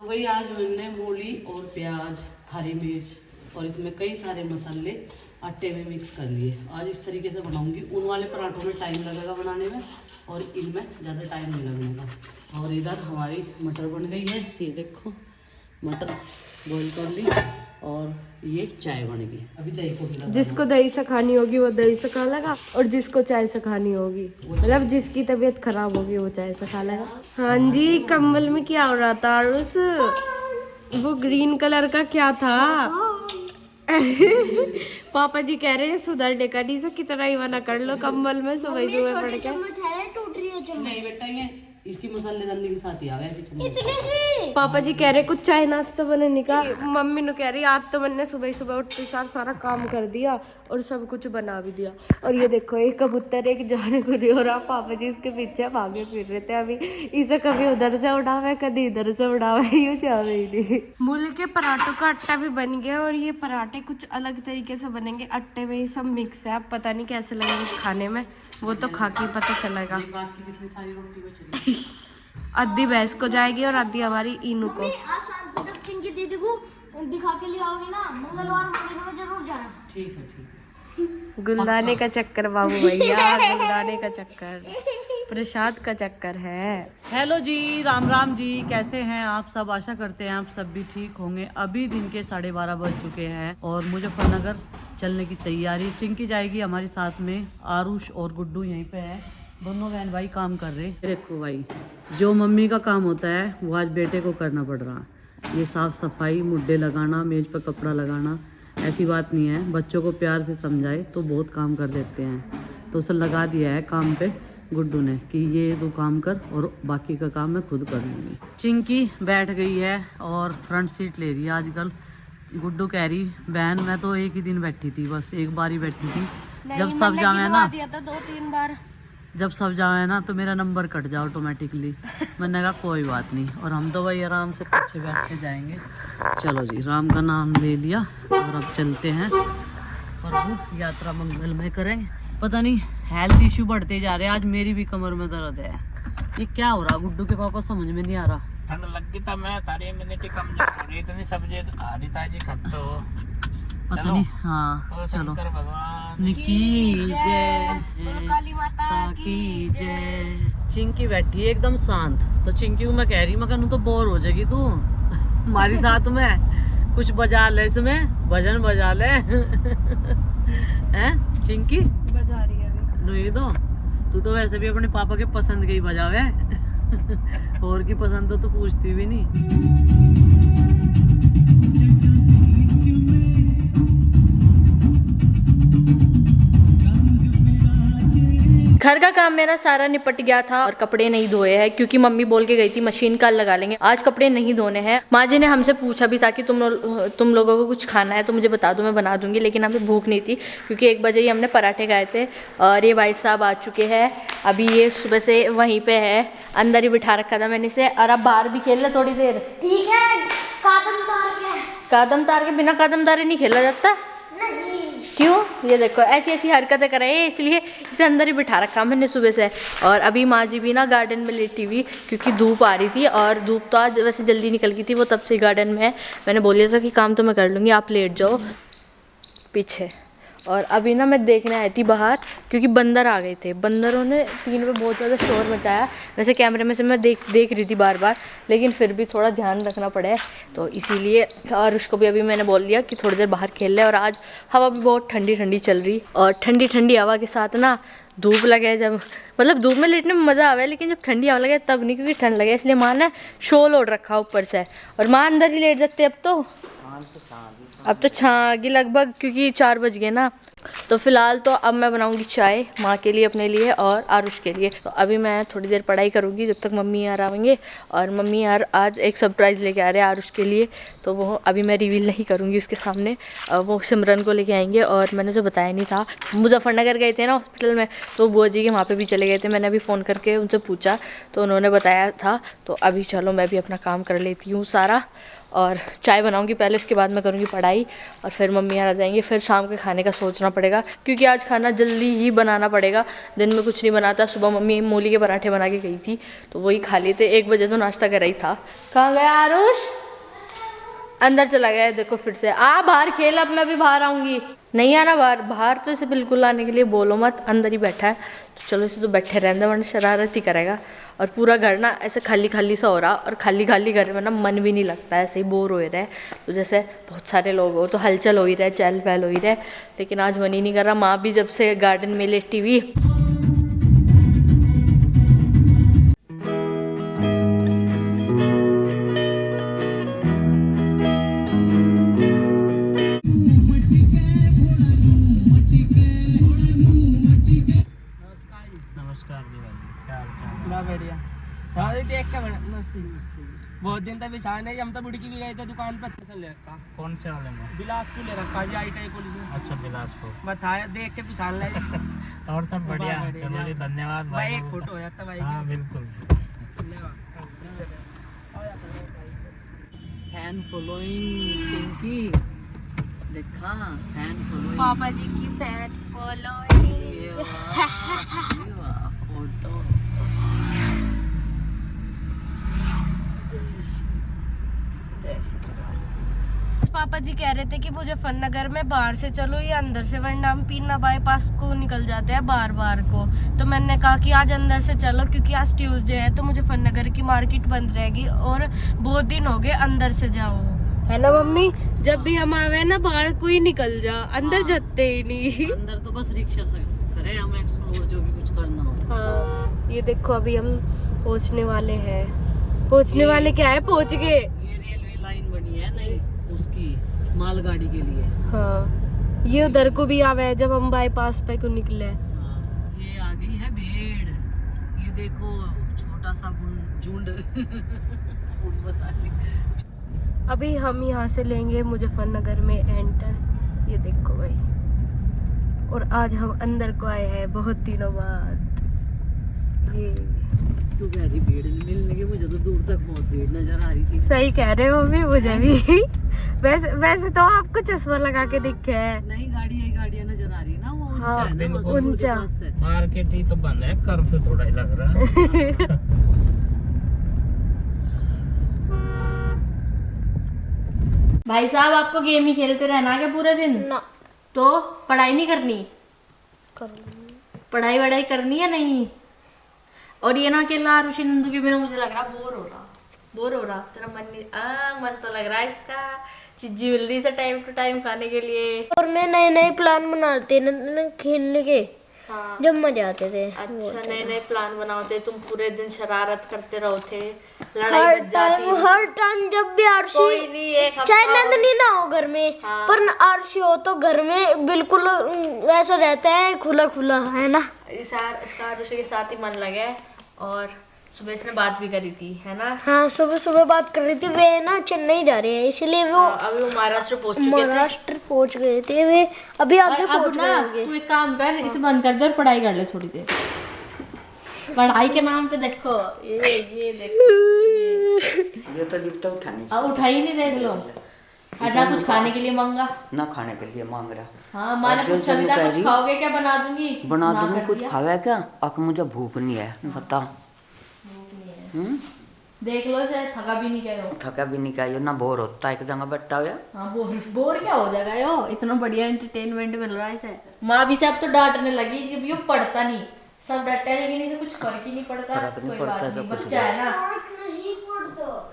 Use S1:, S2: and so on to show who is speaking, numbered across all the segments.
S1: वही आज मैंने मूली और प्याज, हरी मिर्च और इसमें कई सारे मसाले आटे में मिक्स कर लिए। आज इस तरीके से बनाऊंगी। उन वाले पराठों में टाइम लगेगा बनाने में और इनमें ज़्यादा टाइम नहीं लगने का। और इधर हमारी मटर बन गई है, ये देखो मटर बॉईल कर ली और ये चाय बनेगी। अभी दही को मिला,
S2: जिसको दही से खानी होगी वो दही से खा लेगा और जिसको चाय से खानी होगी, मतलब जिसकी तबीयत खराब होगी वो चाय से खा लेगा। हाँ जी, कंबल में क्या हो रहा था उस वो ग्रीन कलर का क्या था? पापा जी कह रहे हैं सुधरने का, नहीं से कितना ही मना कर लो कंबल में सुबह सुबह पड़ के।
S1: नहीं बेटा, ये इसकी मसाले डालने के साथ ही आवे ऐसी चम्मच।
S2: पापा जी कह रहे कुछ चाय नाश्ता बनाने का। मम्मी ने कह रही आज तो मैंने सुबह सुबह उठते सार सारा काम कर दिया और सब कुछ बना भी दिया। और ये देखो एक कबूतर एक जाने को नहीं हो रहा, पापा जी इसके पीछे भागे फिर रहे थे। अभी इसे कभी उधर से उड़ावे कभी इधर से उड़ावे, यूँ जा रही थी। मूली के पराठों का आटा भी बन गया और ये पराठे कुछ अलग तरीके से बनेंगे। आटे में ही सब मिक्स है, अब पता नहीं कैसे लगेंगे खाने में, वो तो खा के पता चलेगा। आधी भैंस को जाएगी और आधी हमारी इनू को।
S3: आज शाम को जब चिंकी दीदी को दिखा के ले आओगे ना, मंगलवार मंदिर में जरूर जाना।
S1: ठीक है, ठीक है।
S2: गुलदाने का चक्कर बाबू भैया, गुलदाने का चक्कर, प्रसाद का चक्कर है।
S1: हेलो जी, राम राम जी, कैसे हैं आप सब? आशा करते हैं आप सब भी ठीक होंगे। अभी दिन के 12:30 बज चुके हैं और मुजफ्फरनगर चलने की तैयारी। चिंकी जाएगी हमारे साथ में, आरुष और गुड्डू यहीं पे है, दोनों बहन भाई काम कर रहे। देखो भाई, जो मम्मी का काम होता है वो आज बेटे को करना पड़ रहा। ये साफ सफाई, मुड्डे लगाना, मेज पर कपड़ा लगाना, ऐसी बात नहीं है। बच्चों को प्यार से समझाए तो बहुत काम कर देते हैं। तो उसे लगा दिया है काम पे गुड्डू ने कि ये तू काम कर और बाकी का काम मैं खुद कर लूँगी। चिंकी बैठ गई है और फ्रंट सीट ले रही है आजकल। गुड्डू कह रही बहन मैं तो एक ही दिन बैठी थी, बस एक बार ही बैठी थी। जब सब जावे ना,
S2: 2-3 बार
S1: जब सब जावे ना तो मेरा नंबर कट जाए ऑटोमेटिकली। मैंने कहा कोई बात नहीं, और हम तो भाई आराम से पीछे बैठ के जाएंगे। चलो जी, राम का नाम ले लिया और अब चलते हैं और वो यात्रा मंगलमय करेंगे। पता नहीं हेल्थ इश्यू बढ़ते जा रहे हैं। आज मेरी भी कमर में दर्द है। ये क्या हो रहा गुड्डू के पापा, समझ में नहीं आ रहा।
S4: ठंड लग गई था, मैं तारी इम्यूनिटी कमजोर हो रही, इतनी सब्जी हरी ताजी खाते हो।
S1: पता नहीं, हाँ चलो।
S4: भगवान
S1: की जय,
S2: काली माता
S1: की जय। चिंकी बैठी है एकदम शांत। तो चिंकी को मैं कह रही, मैं कहूँ तो बोर हो जाएगी तू हमारे साथ में, कुछ बजा ले, इसमें भजन बजा ले हैं चिंकी?
S2: बजा रही है अभी।
S1: नहीं तो तू तो वैसे भी अपने पापा के पसंद के ही बजावे और की पसंद तो पूछती भी नहीं।
S3: घर का काम मेरा सारा निपट गया था और कपड़े नहीं धोए हैं क्योंकि मम्मी बोल के गई थी मशीन कल लगा लेंगे, आज कपड़े नहीं धोने हैं। माँ जी ने हमसे पूछा भी था कि तुम लोगों को कुछ खाना है तो मुझे बता दो, मैं बना दूंगी, लेकिन हमें भूख नहीं थी क्योंकि 1 बजे ही हमने पराठे खाए थे। और ये भाई साहब आ चुके हैं, अभी ये सुबह से वहीं पर है, अंदर ही बिठा रखा था मैंने इसे। और अब बाहर भी खेल ले थोड़ी देर।
S5: ठीक है,
S3: कदम तार के बिना कदम तारे नहीं खेला जाता। क्यों? ये देखो ऐसी ऐसी हरकतें कर रहे हैं, इसलिए इसे अंदर ही बिठा रखा मैंने सुबह से। और अभी माँ जी भी ना गार्डन में लेटी हुई क्योंकि धूप आ रही थी और धूप तो आज वैसे जल्दी निकल गई थी, वो तब से गार्डन में है। मैंने बोल दिया था कि काम तो मैं कर लूँगी, आप लेट जाओ पीछे। और अभी ना मैं देखने आई थी बाहर क्योंकि बंदर आ गए थे। बंदरों ने टीन पे बहुत ज़्यादा शोर मचाया। वैसे कैमरे में से मैं देख रही थी बार बार, लेकिन फिर भी थोड़ा ध्यान रखना पड़े तो इसीलिए। और उसको भी अभी मैंने बोल दिया कि थोड़ी देर बाहर खेल ले। और आज हवा भी बहुत ठंडी ठंडी चल रही और ठंडी ठंडी हवा के साथ ना धूप लगे, जब मतलब धूप में लेटने में मज़ा आवे, लेकिन जब ठंडी हवा लगे तब नहीं, क्योंकि ठंड लगे इसलिए माँ ने शॉल ओढ़ रखा ऊपर से। और माँ अंदर ही लेट जाते अब तो छागी लगभग, क्योंकि 4 बज गए ना। तो फिलहाल तो अब मैं बनाऊंगी चाय माँ के लिए, अपने लिए और आरुष के लिए। तो अभी मैं थोड़ी देर पढ़ाई करूंगी जब तक मम्मी यार आएंगे। और मम्मी यार आज एक सरप्राइज़ लेके आ रहे हैं आरुष के लिए, तो वो अभी मैं रिवील नहीं करूंगी उसके सामने। वो सिमरन को लेके आएंगे और मैंने उसे बताया नहीं था। मुजफ्फरनगर गए थे ना हॉस्पिटल में, तो बुआ जी के वहाँ पर भी चले गए थे। मैंने अभी फ़ोन करके उनसे पूछा तो उन्होंने बताया था। तो अभी चलो मैं भी अपना काम कर लेती हूँ सारा और चाय बनाऊंगी पहले, उसके बाद मैं करूंगी पढ़ाई और फिर मम्मी आ जाएंगे। फिर शाम के खाने का सोचना पड़ेगा क्योंकि आज खाना जल्दी ही बनाना पड़ेगा, दिन में कुछ नहीं बनाता। सुबह मम्मी मूली के पराठे बना के गई थी तो वही खा लिए थे। 1 बजे तो नाश्ता कर रही था। कहाँ गया आरुष? अंदर चला गया है, देखो फिर से आ बाहर खेल, अब मैं भी बाहर आऊंगी। नहीं आना बाहर, बाहर तो इसे बिल्कुल आने के लिए बोलो मत, अंदर ही बैठा है। तो चलो इसे तो बैठे रहने दो, वरना शरारत ही करेगा। और पूरा घर ना ऐसे खाली खाली सा हो रहा, और खाली खाली घर में ना मन भी नहीं लगता, ऐसे ही बोर हो रहा है। तो जैसे बहुत सारे लोग हो तो हलचल हो ही रहे, चहल पहल हो ही रहे, लेकिन आज मन ही नहीं कर रहा। माँ भी जब से गार्डन में लेटी हुई।
S4: नमस्कार जी भाई, क्या हाल चाल?
S5: ना बढ़िया। हाँ ये देख के बड़ा मस्ती मस्ती। बहुत दिन तक विशाल है, हम तो बुड़की भी गए थे दुकान पर, चल ले रखा
S4: कौन से वाले में?
S5: बिलासपुर ले रखा जी, ITI कॉलेज में।
S4: अच्छा, बिलासपुर।
S5: बताया देख के पिछान ले।
S4: और सब बढ़िया?
S5: बढ़िया।
S4: चलो जी, धन्यवाद
S5: भाई
S4: भाई।
S5: एक फोटो हो जाता भाई।
S4: हाँ बिल्कुल।
S1: फैन फॉलोइंग चिंकी, देखा फैन फॉलोइंग
S2: पापा जी की फैन फॉलोइंग।
S1: फोटो।
S2: पापा जी कह रहे थे कि मुझे फननगर में बाहर से चलो या अंदर से, वरना हम पीना बाईपास को निकल जाते हैं बार बार को। तो मैंने कहा कि आज अंदर से चलो, क्योंकि आज ट्यूसडे है तो मुझे फननगर की मार्केट बंद रहेगी और बहुत दिन हो गए अंदर से जाओ, है ना मम्मी? जब भी हम आवे ना बाहर कोई निकल जा, अंदर जाते ही नहीं।
S1: अंदर तो बस रिक्शा से करें हम एक्सप्लोर, जो भी कुछ करना हो।
S2: हाँ ये देखो अभी हम पहुंचने वाले हैं। पहुंचने वाले क्या है, पहुंच गए।
S1: ये रेलवे लाइन बनी है नहीं, उसकी मालगाड़ी के लिए।
S2: हाँ ये उधर को भी आवे है जब हम बाईपास पे को निकले।
S1: हाँ, ये आ गई है भेड़। ये देखो छोटा सा झुंड। बता रही।
S2: अभी हम यहाँ से लेंगे मुजफ्फरनगर में एंटर। ये देखो भाई, और आज हम अंदर को आए हैं बहुत दिनों बाद। ये
S1: क्यों कह रही भीड़ मिलने के, मुझे तो दूर तक बहुत भीड़ नजर आ रही थी।
S2: सही कह रहे हो मम्मी, मुझे भी। वैसे तो आपको चश्मा लगा के दिखे है।
S1: नहीं, गाड़ियाँ नजर आ रही है ना, वो ऊंचा
S2: हाँ,
S1: है ना, बस
S2: ऊंचा।
S1: रोड के पास है।
S4: मार्केट ही तो बंद है, कर्फ्यू थोड़ा ही लग रहा है।
S3: भाई साहब आपको गेम ही खेलते रहना क्या पूरे दिन?
S2: ना
S3: तो पढ़ाई नहीं करनी? पढ़ाई वढ़ाई करनी है नहीं? और ये ना अकेला आरुषि नंदू के बिना मुझे लग रहा बोर हो रहा। तेरा मन नहीं? मन तो लग रहा है इसका, चिज्जी मिल रही से टाइम टू टाइम खाने के लिए।
S6: और मैं नए नए प्लान बनाते न खेलने के,
S3: हाँ
S6: जब मजे आते थे।
S3: अच्छा, नए नए प्लान बनाते, तुम पूरे दिन शरारत करते रहो थे, लड़ाई बच जाती।
S6: हर टाइम जब भी आरसी,
S3: कोई नहीं, एक
S6: चाहे
S3: हफ्ता
S6: नंदनी ना हो घर में,
S3: हाँ।
S6: पर आरसी हो तो घर में बिल्कुल वैसा रहता है, खुला खुला, है ना?
S3: इसका आरुषि के साथ ही मन लगा है। और सुबह इसने बात भी करी थी, है ना?
S6: हाँ सुबह सुबह बात कर रही थी। वे ना चेन्नई जा रहे हैं, इसलिए वो
S3: अभी वो महाराष्ट्र पहुंच चुके थे।
S6: महाराष्ट्र पहुंच गए थे, वे अभी आगे
S3: अब
S6: पहुंच
S3: ना
S6: गए होंगे।
S3: तू एक काम कर, इसे बंद कर दे और पढ़ाई कर ले थोड़ी देर। पढ़ाई के नाम पे देखो, ये देखो,
S7: ये तो लिफ्ट उठानी
S3: अब उठाई नहीं, देख लो। अच्छा कुछ खाने के लिए मांगा?
S7: ना, खाने के लिए मांग रहा।
S3: हाँ माँ ने
S7: अर्जुन
S3: पूछा
S7: से
S3: भी था
S7: कह
S3: कुछ
S7: रही,
S3: खाओगे क्या? बना दूंगी।
S7: बना
S3: ना
S7: दूंगी,
S3: कर
S7: कुछ
S3: दिया।
S7: खावे क्या? अब मुझे भूख नहीं है, बता।
S3: देख लो इसे, थका भी नहीं क्या हो।
S7: थका भी नहीं चाहिए ना, बोर होता है एक जगह बैठा हुआ।
S3: हाँ बोर क्या हो जाएगा यो, इतना बढ़िया एंटरटेनमेंट मिल रहा है इसे। माँ भी से अब तो डांटने लगी कि यो पढ़ता नहीं, सब डरता है लेकिन इसे कुछ फर्क ही नहीं पड़ता।
S7: फर्क नहीं
S3: कोई
S7: पड़ता,
S3: बात
S7: सब
S3: नहीं,
S7: कुछ
S3: बच्चा है ना,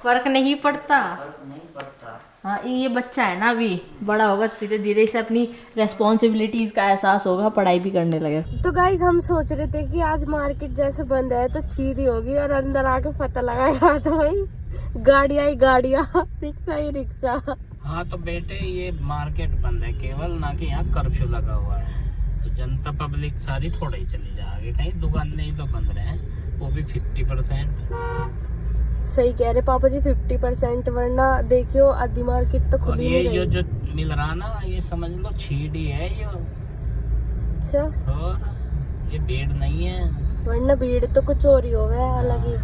S3: फर्क नहीं पड़ता।
S7: नहीं पड़ता।
S3: हाँ ये बच्चा है ना, अभी बड़ा होगा धीरे धीरे इसे अपनी रेस्पॉन्सिबिलिटीज का एहसास होगा, पढ़ाई भी करने लगे।
S2: तो गाइज हम सोच रहे थे कि आज मार्केट जैसे बंद है तो छीदी होगी और अंदर आके पता लगाएगा तो भाई गाड़ियाँ ही गाड़ियाँ, रिक्शा ही रिक्शा।
S4: हाँ तो बेटे, ये मार्केट बंद है केवल, ना कि यहाँ कर्फ्यू लगा हुआ है। तो जनता पब्लिक सारी थोड़ा ही चली जाएगी, कहीं दुकान नहीं तो बंद रहे, वो भी 50%।
S2: सही कह रहे पापा जी, 50%, वरना देखियो आधी मार्केट तो
S4: और
S2: खुली
S4: ये
S2: नहीं रही।
S4: जो मिल रहा ना, ये समझ लो छीडी है ये,
S2: अच्छा,
S4: और ये भीड़ नहीं है।
S2: वरना भीड़ तो कुछ और ही होगा अलग ही,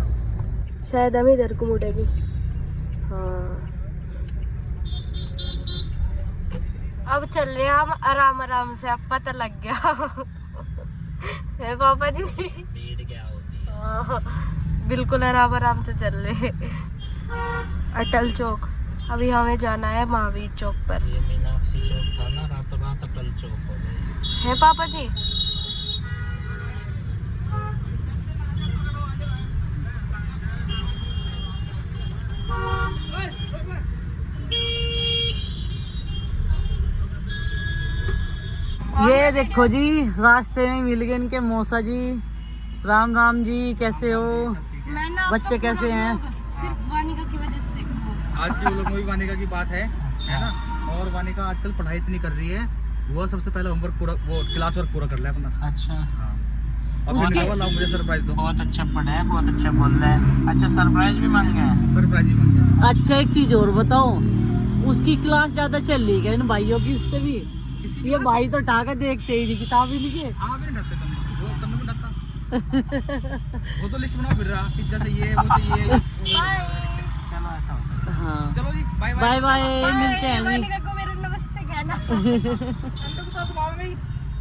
S2: शायद हम इधर को मुड़े भी। हाँ अब चल रहे हैं हम आराम आराम से, अब पता लग गया है पापा जी।
S4: भीड़ क्या होती है?
S2: हाँ, बिल्कुल आराम आराम से चल रहे। अटल चौक, अभी हमें जाना है महावीर चौक पर।
S4: ये मीनाक्षी चौक था ना, रातों रात अटल चौक हो गया
S2: है पापा जी?
S1: ये देखो जी, रास्ते में मिल गए इनके मौसा जी। राम राम जी, कैसे हो? बच्चे कैसे हैं?
S2: सिर्फ वानिका की वजह से देखो।
S8: आज की वो लोग में भी वानिका की बात है ना। और वानिका आजकल पढ़ाई इतनी कर रही है, वो सबसे पहले होमवर्क पूरा, वो क्लास वर्क पूरा कर ले अपना।
S4: अच्छा,
S8: अब मैंने कहा लाओ मुझे सरप्राइज दो।
S4: बहुत अच्छा पढ़ा है, बहुत अच्छा बोल रहा है। अच्छा, सरप्राइज भी मांग गया है।
S8: सरप्राइज ही बन गया।
S1: अच्छा, एक चीज और बताओ, उसकी क्लास ज्यादा चल रही है इन भाइयों की, उससे भी। ये भाई तो टाका देखते ही नहीं, किताब ही नहीं के।
S8: हाँ, भी नहीं ढकते तुम, वो तुमने भी ढकता। वो तो लिस्ट बना फिर रहा, पिज्जा चाहिए, वो चाहिए।
S4: चलो ऐसा होता है।
S1: हाँ,
S8: चलो जी, बाय
S1: बाय बाय, मिलते हैं जी।
S2: वानिका को मेरा नमस्ते कहना।
S8: संडे को तो तुम आओगे ही,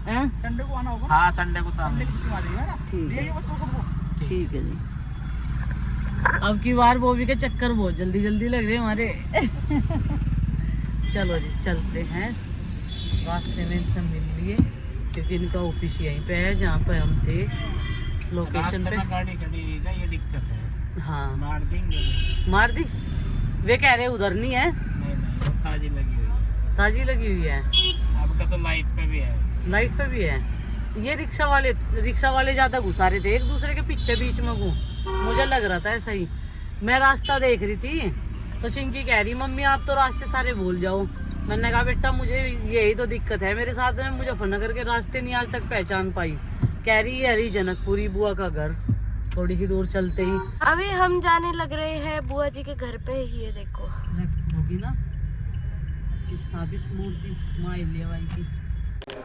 S1: हैं?
S8: संडे को आना होगा।
S4: हाँ, संडे को तो
S8: संडे
S4: आएंगे।
S8: की छुट्टी आ जाएगी, है ना?
S1: ठीक है।
S8: ये बच्चों सबको।
S1: ठीक है जी। अब की बार बॉबी के चक्कर बहुत जल्दी जल्दी लग रहे हैं हमारे। चलो जी, चलते हैं। रास्ते में इनसे मिल लिए, क्योंकि इनका ऑफिस यहीं पे है जहाँ पे हम थे, लोकेशन
S4: रास्ते
S1: पे।
S4: में गाड़ी खड़ी है, ये दिक्कत है।
S1: हाँ,
S4: मार देंगे।
S1: मार दी। वे कह रहे उधर नहीं है,
S4: नहीं नहीं, वो ताजी लगी हुई है।
S1: ताजी लगी हुई है।
S4: आपका तो लाइट पे भी है।
S1: लाइट पे भी है। ये रिक्शा वाले ज्यादा घुसा रहे थे एक दूसरे के पीछे बीच में को। मुझे लग रहा था ऐसा ही। मैं रास्ता देख रही थी तो चिंकी कह रही, मम्मी आप तो रास्ते सारे भूल जाओ। मैंने कहा बेटा मुझे यही तो दिक्कत है मेरे साथ में, मुजफ्फरनगर के रास्ते नहीं आज तक पहचान पाई। कह रही है हरी जनकपुरी बुआ का घर, थोड़ी ही दूर चलते ही
S2: अभी हम जाने लग रहे हैं बुआ जी के घर पे। ये देखो
S1: होगी ना स्थापित मूर्ति माँ अहिल्याबाई की।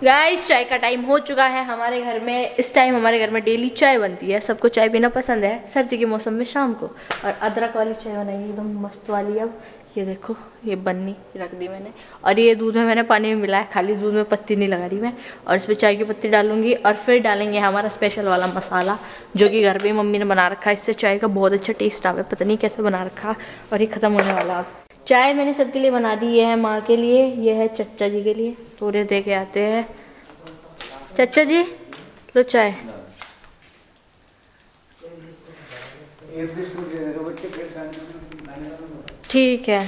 S3: गाइस, चाय का टाइम हो चुका है हमारे घर में। इस टाइम हमारे घर में डेली चाय बनती है, सबको चाय पीना पसंद है सर्दी के मौसम में शाम को। और अदरक वाली चाय बनाएंगे एकदम मस्त वाली। अब ये देखो, ये बन्नी रख दी मैंने, और ये दूध में मैंने पानी में मिलाया, खाली दूध में पत्ती नहीं लगा रही मैं। और इसमें चाय की पत्ती डालूंगी और फिर डालेंगे हमारा स्पेशल वाला मसाला, जो कि घर पे मम्मी ने बना रखा है। इससे चाय का बहुत अच्छा टेस्ट आवे, पता नहीं कैसे बना रखा। और ये ख़त्म होने वाला। अब चाय मैंने सबके लिए बना दी। ये है माँ के लिए, ये है चच्चा जी के लिए, थोड़े दे के आते हैं। चच्चा जी लो चाय। ठीक है,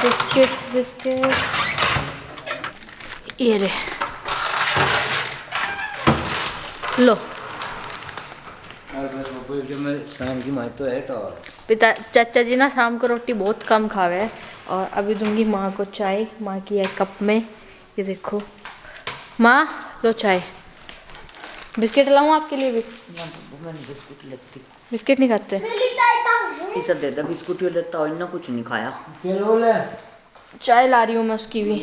S3: बिस्किट ये रे लो। पिता चाचा जी ना शाम को रोटी बहुत कम खावे। और अभी दूंगी माँ को चाय, माँ की है कप में। ये देखो माँ, लो चाय। बिस्किट लाऊं आपके लिए भी?
S7: बिस्कुट लेती,
S3: बिस्किट नहीं खाते?
S7: तीसरा दे दे बिस्कुट, ही लेता हो, इतना कुछ नहीं खाया।
S3: चाय ला रही हूँ मैं उसकी भी।